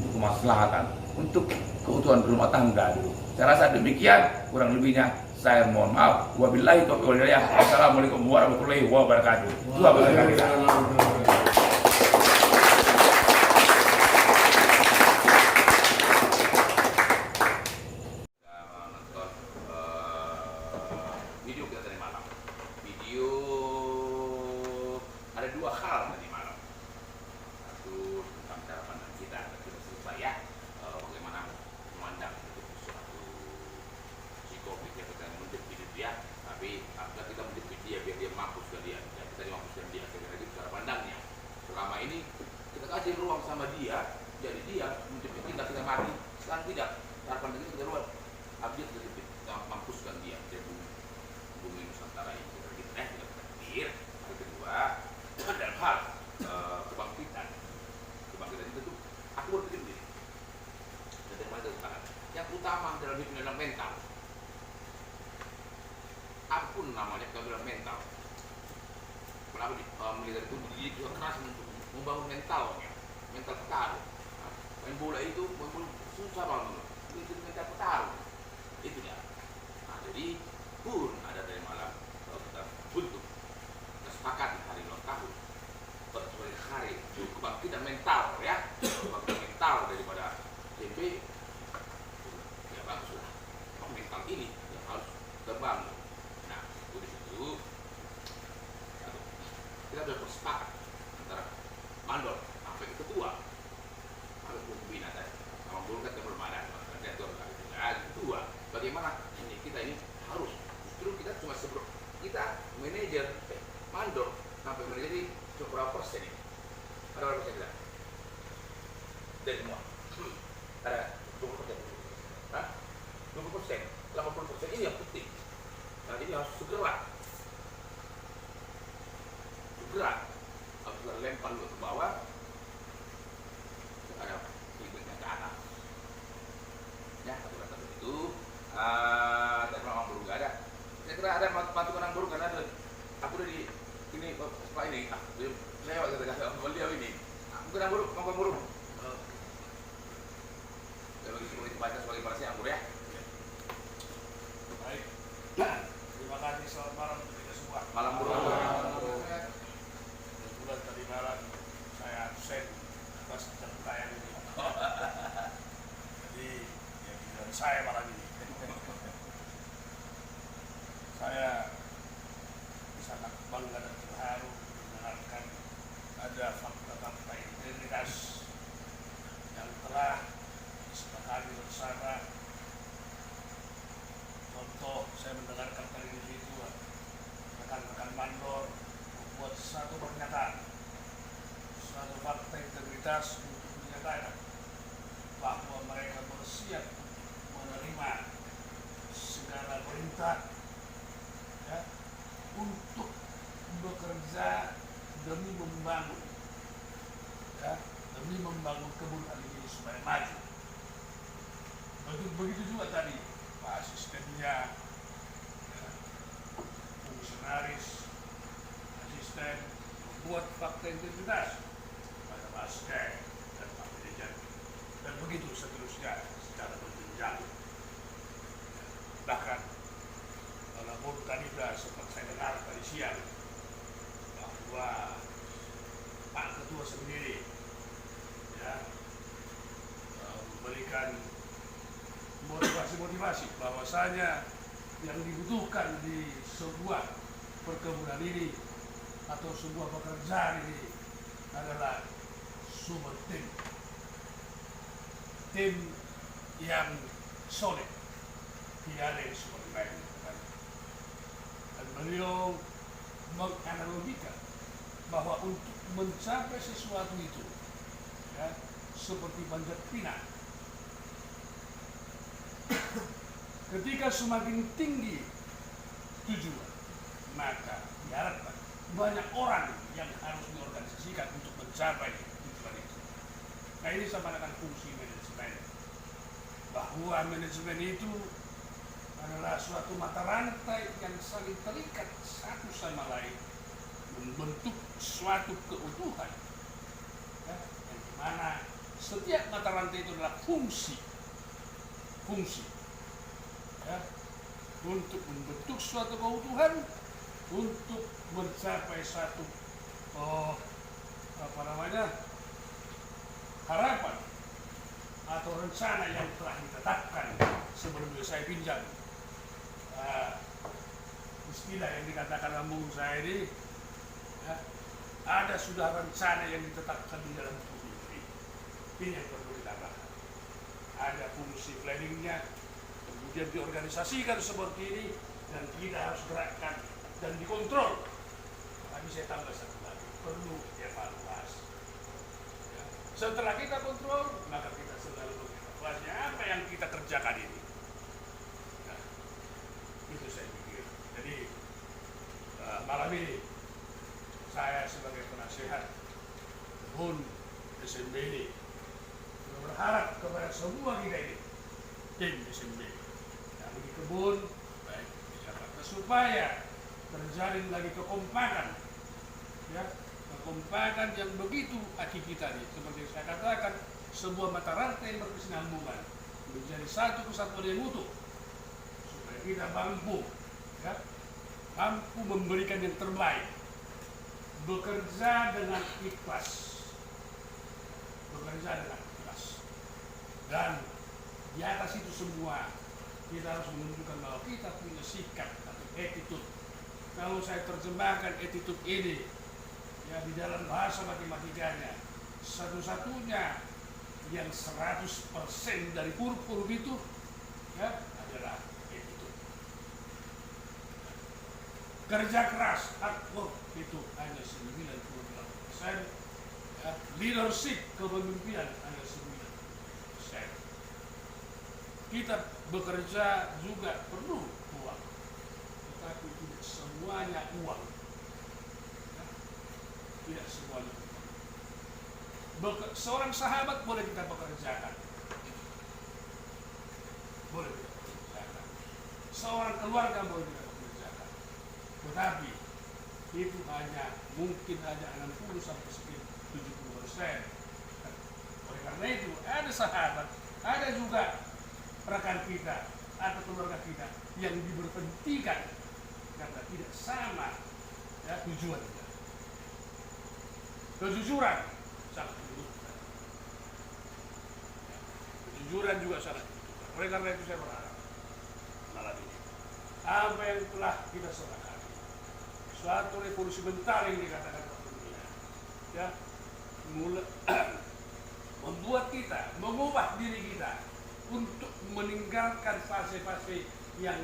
Untuk kemaslahatan, untuk keutuhan rumah tangga dulu. Saya rasa demikian, kurang lebihnya saya mohon maaf. Wabillahi taufiq wal hidayah. Wassalamualaikum warahmatullahi wabarakatuh. Video kita tadi malam. Video ada dua hal tadi malam. Satu tentang cara pandang kita, sudah selesai ya. Bagaimana memandang suatu psikopik yang kita menjepit itu ya. Tapi apabila kita menjepit dia biar dia mampuskan dia, ya kita dimampuskan dia. Kira-kira itu cara pandangnya. Selama ini kita kasih ruang sama dia, jadi dia menjepit kita mati. Sekarang tidak. Cara pandang kita ruang. Abjad kita jepit, kita mampuskan dia. Bumi Nusantara ini kita takdir. Yang kedua dalam hal kebangkitan itu tuh aku berpikir begini. Yang utama dalam hidup adalah mental. Apapun namanya kita bilang mental. Kenapa militer itu dididik juga keras untuk membangun mentalnya, mental petarung. Main bola itu susah banget. Itu mental petarung. Itu ya. Nah, jadi pun ada dari malam kalau kita buntu kita sepakat hari ulang tahun sebagai hari kebangkitan mental ya, kebangkitan mental daripada TP ya baguslah. Mental ini yang harus terbangun. Nah, di situ kita sudah bersepakat antara mandor sampai ke ketua, kalau pembina tadi sama burung kan bermadan, kedua bagaimana ini kita ini harus justru kita cuma kita manajer mandor sampai menjadi berapa persen ini? Ada berapa persen kita? Dari semua ada 20%. Hah? 20%, 80% ini yang penting. Nah ini harus segera harus lempar dulu ke bawah. Ada ibunya ke atas. Ya, aku kata begitu. Tapi memang baru nggak ada. Saya kira ada matu menang baru karena aku udah di ini setelah ini lewat kata beliau ini. Bukan buruk, makan buruk. Ya bagi semua itu baca sebagai para anggur ya. Baik. Terima kasih, selamat malam untuk kita semua. Malam buruk. Kebetulan tadi malam saya absen atas keterkaitan ini. Jadi ya giliran saya malam ini. Saya sangat bangga dan terharu mendengarkan ada fakta-fakta integritas yang telah disepakati bersama. Contoh, saya mendengarkan tadi di situ rekan-rekan mandor membuat satu pernyataan, suatu fakta integritas perkebunan ini supaya maju. Begitu juga tadi Pak asistennya, ya, fungsionaris, asisten membuat fakta integritas pada Pak Asket dan Pak Manajer, dan begitu seterusnya secara berjenjang. Bahkan walaupun tadi sempat saya dengar tadi siang bahwa Pak Ketua sendiri ya memberikan motivasi bahwasanya yang dibutuhkan di sebuah perkebunan ini atau sebuah pekerjaan ini adalah sumber tim yang solid, tidak ada yang seperti lain. Dan beliau menganalogikan bahwa untuk mencapai sesuatu itu ya, seperti panjat pinang. Ketika semakin tinggi tujuan, maka diharapkan banyak orang yang harus diorganisasikan untuk mencapai tujuan itu. Nah, ini sama dengan fungsi manajemen, bahwa manajemen itu adalah suatu mata rantai yang saling terikat satu sama lain, membentuk suatu keutuhan, ya, yang dimana setiap mata rantai itu adalah fungsi, ya, untuk membentuk suatu keutuhan, untuk mencapai satu harapan atau rencana yang telah ditetapkan. Sebelumnya saya pinjam istilah yang dikatakan lambung saya ini, ya, ada sudah rencana yang ditetapkan di dalam tubuh ini. Ini yang perlu ditambahkan. Ada fungsi planningnya, kemudian diorganisasikan seperti ini, dan kita harus gerakkan dan dikontrol. Tapi saya tambah satu lagi, perlu evaluasi. Ya. Setelah kita kontrol, maka kita selalu mengevaluasi apa yang kita kerjakan ini. Nah, itu saya pikir. Jadi malam ini saya sebagai penasehat kebun SMB ini berharap kepada semua kita ini, tim SMB yang di kebun baik di Jakarta, supaya terjalin lagi kekompakan, ya, kekompakan yang begitu hakiki tadi. Seperti saya katakan, sebuah mata rantai yang berkesinambungan menjadi satu kesatuan yang utuh, supaya kita mampu, ya, mampu memberikan yang terbaik, bekerja dengan ikhlas, dan di atas itu semua kita harus menunjukkan bahwa kita punya sikap atau attitude. Kalau saya terjemahkan attitude ini ya di dalam bahasa matematikanya, satu-satunya yang 100% dari huruf itu ya adalah attitude. Kerja keras, hard work itu hanya 98%, ya, leadership, kepemimpinan hanya 9%. Kita bekerja juga perlu uang, tetapi tidak semuanya uang, ya, tidak semuanya uang. Seorang sahabat boleh kita bekerjakan, seorang keluarga boleh kita bekerjakan, tetapi itu hanya mungkin hanya 60-70%. Oleh karena itu ada sahabat, ada juga rekan kita atau keluarga kita yang diberhentikan karena tidak sama ya tujuannya. Kejujuran sangat dibutuhkan. Kejujuran juga sangat dibutuhkan. Oleh karena itu saya berharap malam ini apa yang telah kita serahkan, suatu revolusi mental yang dikatakan Pak Pimpinan, ya, membuat kita, mengubah diri kita untuk meninggalkan fase-fase yang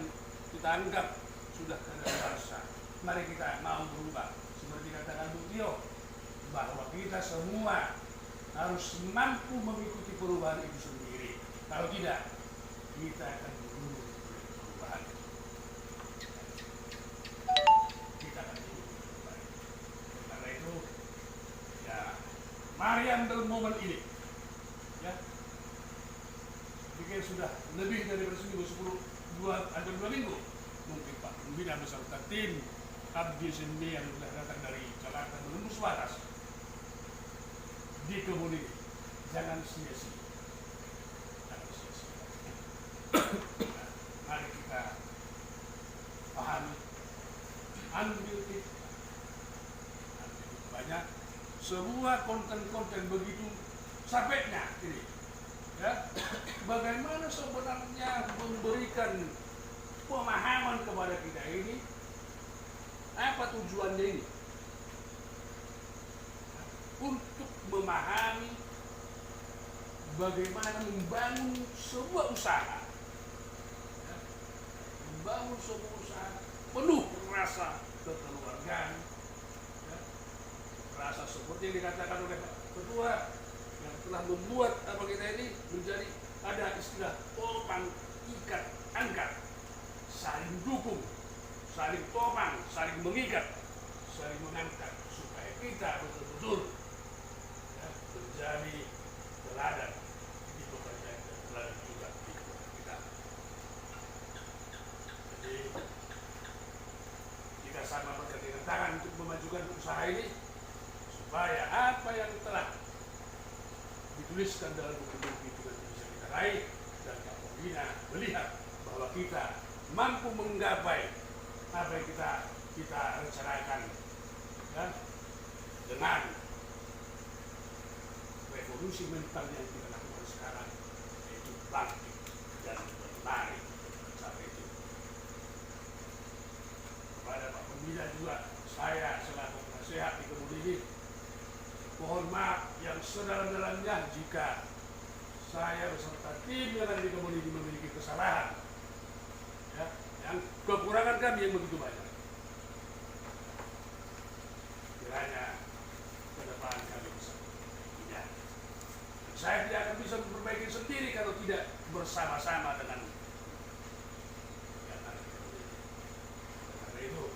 kita anggap sudah kadaluarsa. Mari kita mau berubah, seperti katakan Bung Tio, bahwa kita semua harus mampu mengikuti perubahan itu sendiri. Kalau tidak, kita akan berguru perubahan. Kita akan berguru perubahan. Karena itu, ya, mari ambil momen ini mungkin sudah lebih dari seminggu, 2 minggu. Mungkin Pak Pembina beserta tim Abdi SMB yang sudah datang dari Jakarta menembus batas di kebun ini. Jangan sia-sia. Jangan sia-sia. Nah, mari kita pahami, ambil itu banyak semua konten-konten begitu capeknya ini. Ya, bagaimana sebenarnya memberikan pemahaman kepada kita ini? Apa tujuannya ini? Untuk memahami bagaimana membangun sebuah usaha, ya, membangun sebuah usaha penuh rasa kekeluargaan, ya, rasa seperti yang dikatakan oleh Pak Ketua yang telah membuat apa kita ini menjadi ada istilah topang ikat angkat, saling dukung, saling topang, saling mengikat, saling mengangkat supaya kita betul-betul ya, menjadi teladan di pekerjaan dan teladan juga di keluarga kita. Jadi kita sama bergandengan tangan untuk memajukan usaha ini supaya apa yang telah dituliskan dalam buku-buku itu bisa kita raih dan Pak Pembina melihat bahwa kita mampu menggapai apa yang kita rencanakan ya, dengan revolusi mental yang kita lakukan sekarang, yaitu bangkit dan berlari mencapai itu. Kepada Pak Pembina juga saya selaku penasehat di kebun ini mohon maaf yang sedalam-dalamnya jika saya beserta tim yang ada di kebun ini memiliki kesalahan, ya, yang kekurangan kami yang begitu banyak. Kiranya ke depan kami bisa memperbaikinya. Saya tidak akan bisa memperbaiki sendiri kalau tidak bersama-sama dengan yang ada di kebun ini. Karena itu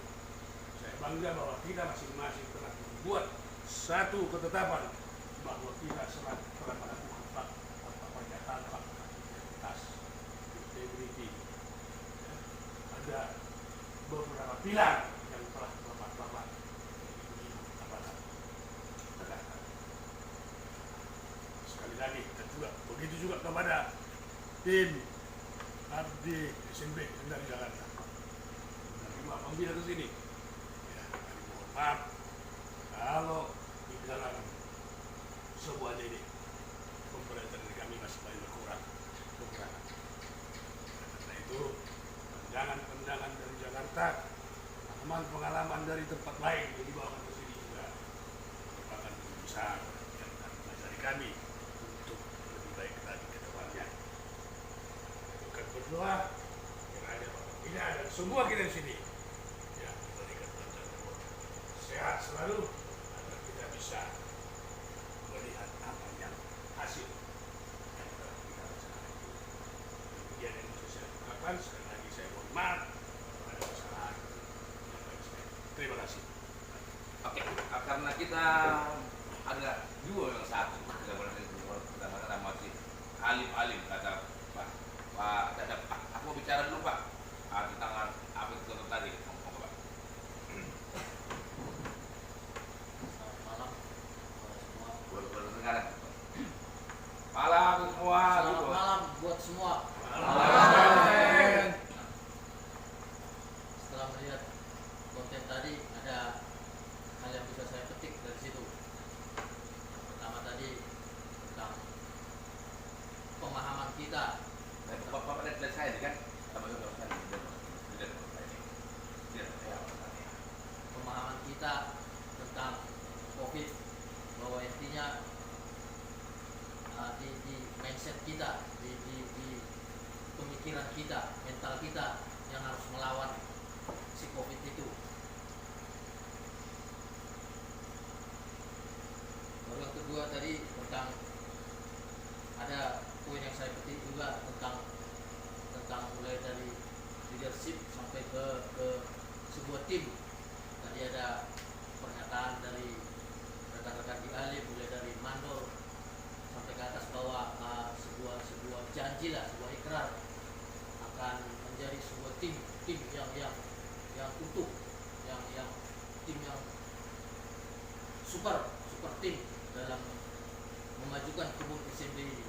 saya bangga bahwa kita masing-masing telah membuat satu ketetapan bahwa kita telah melakukan pernyataan integritas, integriti. Ya, ada beberapa pilar yang telah Bapak tegakkan. Sekali lagi dan juga begitu juga kepada tim Abdi SMB dari Jakarta. Dari Pak Pembina ke sini. Ya, mohon maaf kalau di dalam sebuah ini pemberantasan dari kami masih banyak kekurangan. Karena itu pandangan-pandangan dari Jakarta, pengalaman dari tempat lain yang dibawa ke sini juga merupakan besar yang akan mengajari kami untuk lebih baik lagi ke depannya. Bukan berdoa kiranya Pak Pembina dan semua kita di sini ya diberikan bantuan sehat selalu agar kita bisa melihat apa yang hasil yang telah kita laksanakan itu. Demikian yang bisa saya ungkapkan. Sekali lagi saya mohon maaf pada kesalahan yang baik saya. Terima kasih. Oke, karena kita ada dua yang satu, kita benar-benar masih alim-alim kata Pak. Aku mau bicara dulu Pak tentang apa itu tadi. Malam semua. Selamat malam buat semua. Setelah melihat konten tadi, ada hal yang bisa saya petik dari situ. Pertama tadi tentang pemahaman kita. Bapak lihat saya kan? Pemahaman kita tentang COVID, bahwa intinya di mindset kita, di pemikiran kita, mental kita yang harus melawan si COVID itu. Baru yang kedua tadi tentang ada poin yang saya petik juga tentang mulai dari leadership sampai ke sebuah tim. Tadi ada pernyataan dari rekan-rekan di Ali, mulai dari mandor sampai ke atas, bahwa sebuah janji lah, sebuah super tim dalam memajukan kebun SMB ini.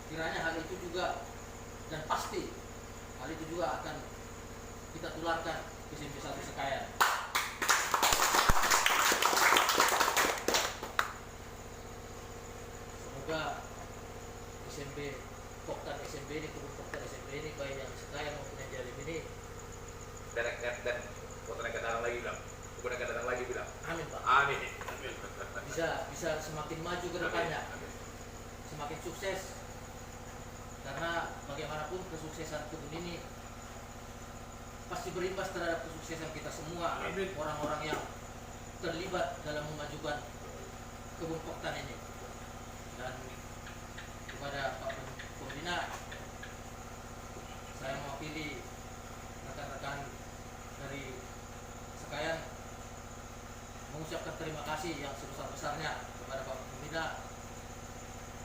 Kiranya hal itu juga dan pasti hal itu juga akan kita tularkan ke SMB 1 Sekayan. Semoga SMB Poktan SMB ini, kebun Poktan SMB ini, baik yang Sekayan maupun yang Jalim ini, dan Poktan datang lagi bilang, kebun datang lagi bilang. amin Pak. Amin. Bisa semakin maju ke depannya, semakin sukses. Karena bagaimanapun kesuksesan kebun ini pasti berimbas terhadap kesuksesan kita semua, orang-orang yang terlibat dalam memajukan kebun Poktan ini. Dan kepada Pak Pembina, saya mewakili rekan-rekan dari Sekayan mengucapkan terima kasih yang sebesar-besarnya kepada Pak Pembina,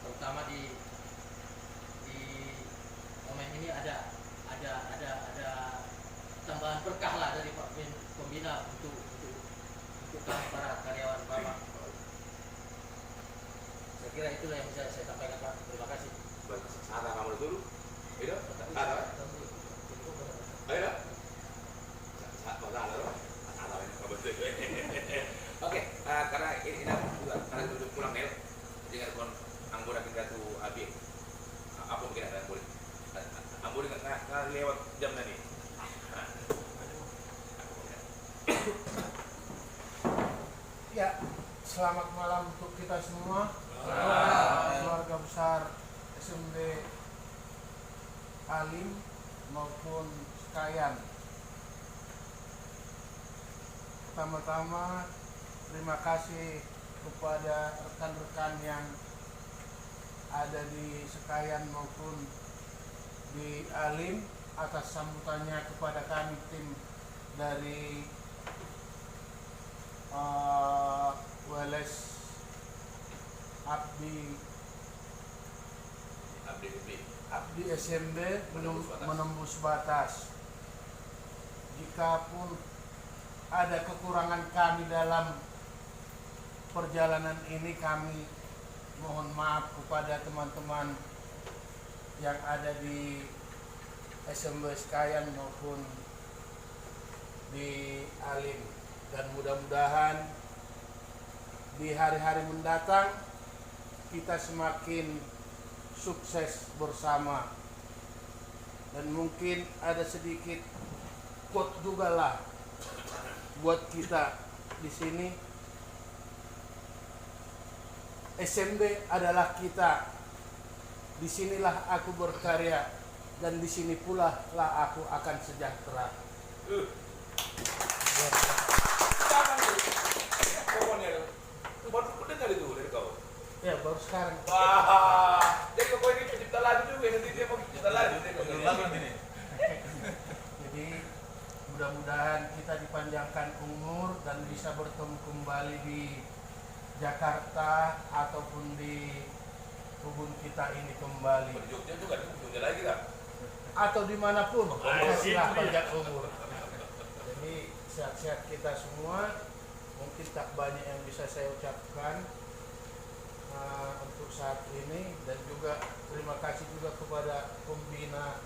terutama di momen ini ada tambahan berkah lah dari Pak Pembina untuk kami para karyawan Bapak. Saya kira itulah yang bisa saya sampaikan Pak. Terima kasih. Ada kamu dulu? Itu? Ada? Ayo. Oke, karena ini juga karena duduk pulang Nel, jadi kon anggota kita tuh habis. Apa mungkin ada boleh? Ambil nggak lewat jam tadi. Ya, selamat malam untuk kita semua. Keluarga besar SMB Alim maupun Sekayan. Pertama-tama terima kasih kepada rekan-rekan yang ada di Sekayan maupun di Alim atas sambutannya kepada kami tim dari Wales Abdi SMB menembus batas. Jikapun ada kekurangan kami dalam perjalanan ini, kami mohon maaf kepada teman-teman yang ada di SMB Sekayan maupun di Alim, dan mudah-mudahan di hari-hari mendatang kita semakin sukses bersama. Dan mungkin ada sedikit quote juga lah buat kita di sini. SMB adalah kita. Disinilah aku berkarya, dan di sini pula lah aku akan sejahtera. Baru dengar itu dari kau? Ya, baru sekarang. Wah, jadi kau ini pencipta lagu juga, nanti dia mau pencipta lagu. Jadi mudah-mudahan kita dipanjangkan umur dan bisa bertemu kembali di Jakarta ataupun di kebun kita ini kembali. Di Jogja juga, di Jogja lagi kan? Atau dimanapun, kasihlah panjang umur. Jadi sehat-sehat kita semua. Mungkin tak banyak yang bisa saya ucapkan untuk saat ini, dan juga terima kasih juga kepada pembina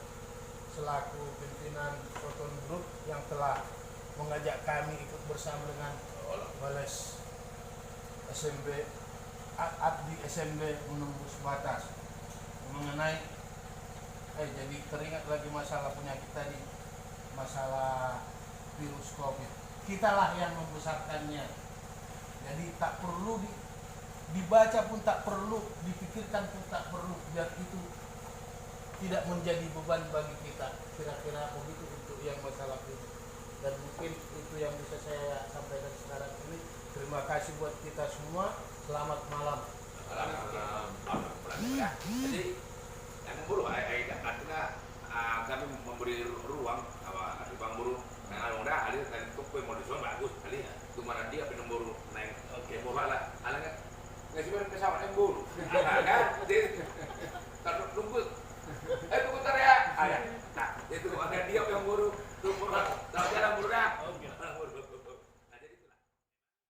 selaku pimpinan Foton Group yang telah mengajak kami ikut bersama dengan Wales SMB Abdi SMB menembus batas. Mengenai jadi teringat lagi masalah penyakit tadi, masalah virus COVID. Kitalah yang membesarkannya. Jadi tak perlu dibaca pun tak perlu, dipikirkan pun tak perlu, biar itu tidak menjadi beban bagi kita. Kira-kira begitu untuk yang masalah ini. Dan mungkin itu yang bisa saya sampaikan sekarang ini. Terima kasih buat kita semua. Selamat malam.